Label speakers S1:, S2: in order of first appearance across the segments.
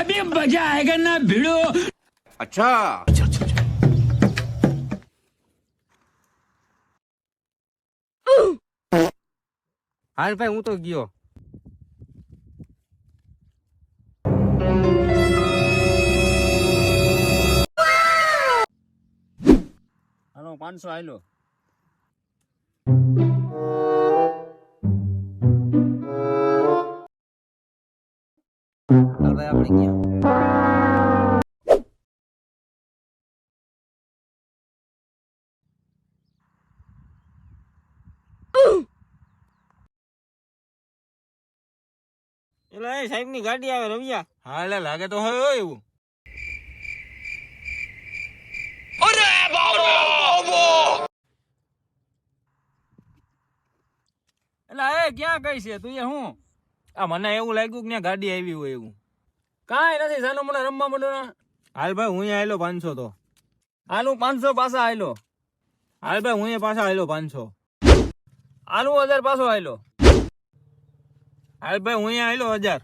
S1: अभी मजा आएगा ना भिड़ो।
S2: अच्छा
S3: હાલ ભાઈ હું તો ગયો. હાલો 500 આયલો. હાલ ભાઈ આપણે ગયા. એલા એ સાહેબ ની ગાડી આવે રવિયા. હા એટલે લાગે તો હોય એવું. એલા એ ક્યાં કઈ છે તું? હું આ મને એવું લાગ્યું કે ત્યાં ગાડી આવી હોય એવું. કાંઈ નથી સાનો મને રમવા માંડો ને. હાલ ભાઈ હું આયલો 500 તો. હાલું 500 પાછા આયલો. હાલ ભાઈ હું પાછા આયલો 500. હાલું 1000 પાછો આયલો. હાલ ભાઈ હું આયલો 1000.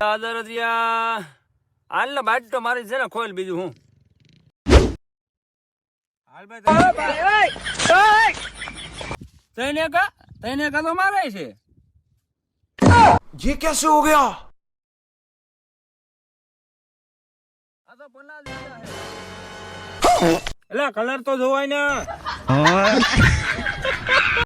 S3: 1000 રૂપિયા હાલ ને બાજ તો મારી છે ને ખોલ બીજું હું. હાલ ભાઈ તને કા તો મારે છે.
S2: ये कैसे हो गया?
S3: આ તો પન્ના દીધા હે. એલા કલર તો જોવાય ને.